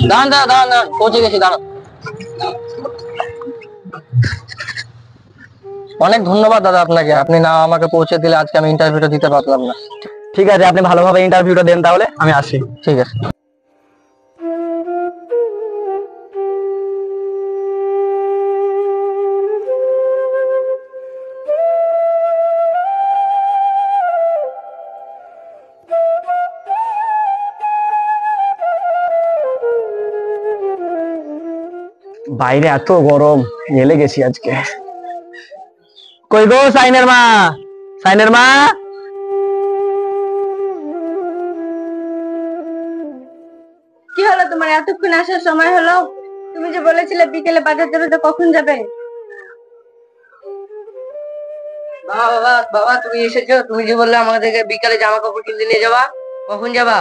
দাঁড়ান দাঁড়ান দাঁড়ান দাঁড়ান, পৌঁছে গেছি, দাঁড়ান। অনেক ধন্যবাদ দাদা আপনাকে, আপনি না আমাকে পৌঁছে দিলে আজকে আমি ইন্টারভিউটা দিতে পারলাম না। ঠিক আছে, আপনি ভালোভাবে ইন্টারভিউটা দেন, তাহলে আমি আসি। ঠিক আছে। বাইরে এত গরম, গেলে গেছি আজকে। কই গো সাইনের মা, সাইনের মা। কি হলো তোমার, এতক্ষণ আসার সময় হলো? তুমি যে বলেছিলে বিকেলে বাজার যাবে, তো কখন যাবে? বাবা বাবা বাবা, তুমি এসেছো? তুমি যে বললে আমাদেরকে বিকালে জামা কাপড় কিনতে নিয়ে যাবা, কখন যাবা?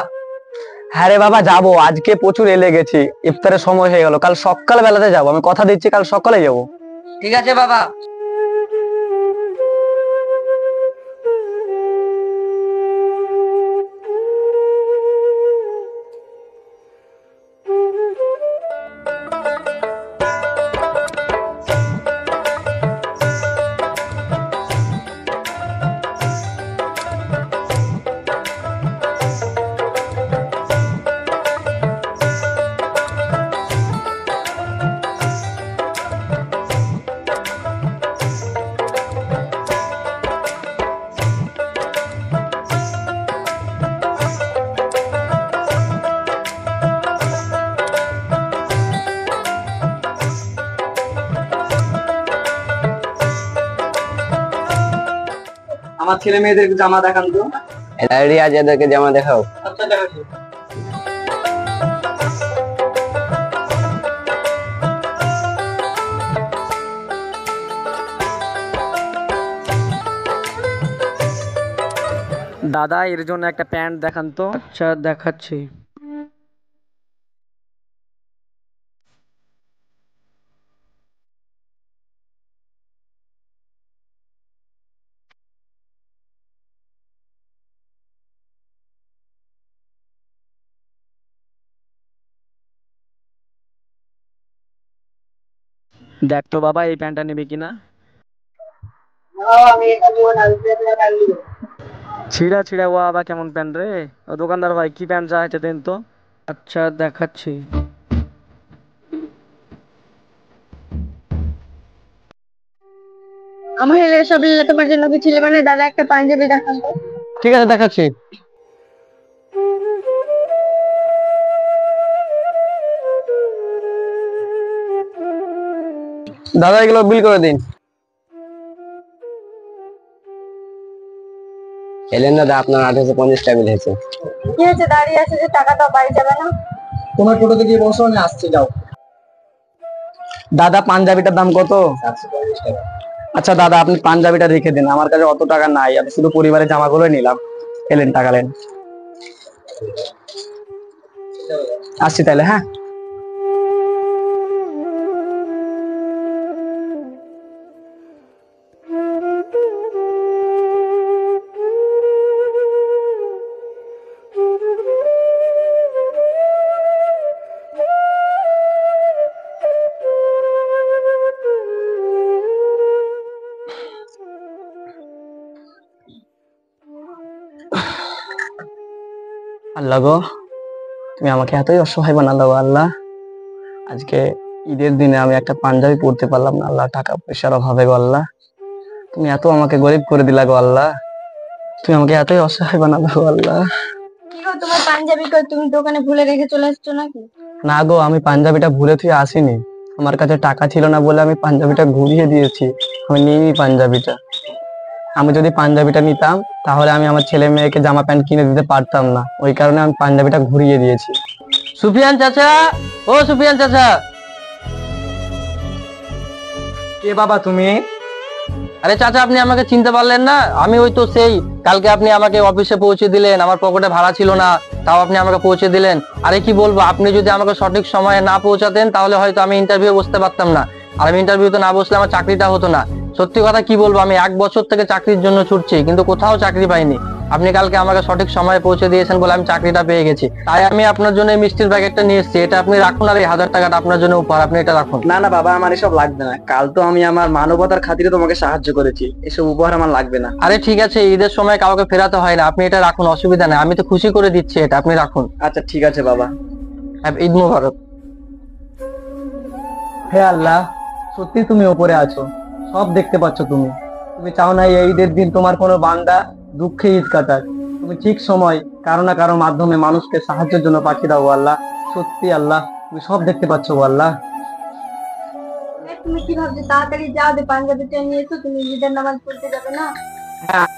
হ্যাঁ রে বাবা, যাবো। আজকে প্রচুর এলে গেছি, ইফতারের সময় হয়ে গেল। কাল সকাল বেলাতে যাবো, আমি কথা দিচ্ছি, কাল সকালে যাবো। ঠিক আছে বাবা। আমার ছেলে মেয়েদের জামা দেখান তো। রিয়াজ, এদেরকে জামা দেখাও। আচ্ছা, দেখাচ্ছি। দাদা, এর জন্য একটা প্যান্ট দেখান তো। আচ্ছা, দেখাচ্ছি। দেখ তো বাবা, এই প্যান্টটা নেবে কিনা। ছিঁড়া ছিঁড়া, ও আবার কেমন প্যান্ট রে। ও দোকানদার ভাই, কি প্যান্ট চাইছে দেন তো। আচ্ছা, দেখাচ্ছি। আমার এসব লীলা তোমার জন্য কি ছিল? মানে দাদা, একটা পাঞ্জাবি দেখান তো। ঠিক আছে, দেখাচ্ছি। দাদা, এগুলো বিল করে দিন। এলেন দাদা, আপনার 1850 টাকা বিল হয়েছে। কি হয়েছে, দাঁড়িয়ে আছে যে, টাকা দাও, বাড়ি যাবে না? তোমার টোটোতে গিয়ে বসো, আমি আসছি, যাও। দাদা, পাঞ্জাবিটার দাম কত? 750 টাকা। আচ্ছা দাদা, আপনি পাঞ্জাবিটা রেখে দিন, আমার কাছে অত টাকা নাই, আমি শুধু পরিবারের জামাগুলোই নিলাম। এলেন, টাকা নেন। আসছি তাহলে, হ্যাঁ। আল্লাহ গো, তুমি আমাকে এতই অসহায় বানালো গো আল্লাহ। আজকে ঈদের দিনে আমি একটা পাঞ্জাবি পরতে পারলাম না আল্লাহ, টাকা পয়সার অভাবে গো আল্লাহ। তুমি এত আমাকে গরিব করে দিলা গো আল্লাহ, তুমি আমাকে এতই অসহায় বানালো গো আল্লাহ। কি গো, তোমার পাঞ্জাবি কই? তুমি দোকানে ভুলে রেখে চলে এসছো নাকি? না গো, আমি পাঞ্জাবিটা ভুলে থুয়ে আসিনি, আমার কাছে টাকা ছিল না বলে আমি পাঞ্জাবিটা ঘুরিয়ে দিয়েছি, আমি নিইনি পাঞ্জাবিটা। আমি যদি পাঞ্জাবিটা নিতাম তাহলে আমি আমার ছেলে মেয়েকে জামা প্যান্ট কিনে দিতে পারতাম না, ওই কারণে আমি পাঞ্জাবিটা ঘুরিয়ে দিয়েছি। সুফিয়ান চাচা, ও সুফিয়ান চাচা। কে বাবা তুমি? আরে চাচা, আপনি আমাকে চিনতে পারলেন না? আমি ওই তো সেই কালকে আপনি আমাকে অফিসে পৌঁছে দিলেন, আমার পকেটে ভাড়া ছিল না, তাও আপনি আমাকে পৌঁছে দিলেন। আরে কি বলবো, আপনি যদি আমাকে সঠিক সময়ে না পৌঁছাতেন তাহলে হয়তো আমি ইন্টারভিউ বসতে পারতাম না, আর আমি ইন্টারভিউতে না বসলে আমার চাকরিটা হতো না। সত্যি কথা কি বলবো, আমি 1 বছর থেকে চাকরির জন্য ছুটছি, কিন্তু কোথাও চাকরি পাইনি। আপনি কালকে আমাকে সঠিক সময়ে পৌঁছে দিয়েছেন বলে আমি চাকরিটা পেয়ে গেছি, তাই আমি আপনার জন্য এই মিষ্টির প্যাকেটটা নিয়ে এসেছি। এটা আপনি রাখুন, আর এই 1000 টাকাটা আপনার জন্য উপহার, আপনি এটা রাখুন। না না বাবা, আমার এসব লাগবে না। কাল তো আমি আমার মানবতার খাতিরে তোমাকে সাহায্য করেছি, এসব উপহার আমার লাগবে না। আরে ঠিক আছে, ঈদের সময় কাউকে ফেরাতে হয় না, আপনি এটা রাখুন, অসুবিধা নেই, আমি তো খুশি করে দিচ্ছি, এটা আপনি রাখুন। আচ্ছা ঠিক আছে বাবা। ঈদ মোবারক। হে আল্লাহ, সত্যি তুমি ওপরে আছো, সব দেখতে পাচ্ছ তুমি। তুমি চাও না এই ঈদের দিন তোমার কোনো বান্দা দুঃখে ঈদ কাটাক। তুমি ঠিক সময় কারো না কারো মাধ্যমে মানুষকে সাহায্যের জন্য পাঠিয়ে দাও আল্লাহ। সত্যি আল্লাহ, তুমি সব দেখতে পাচ্ছ আল্লাহ। তুমি কি ভাবছো? তাড়াতাড়ি যাও, পাঞ্জাবিটা নিয়ে এসো, তুমি ঈদের নামাজ পড়তে যাবে না? হ্যাঁ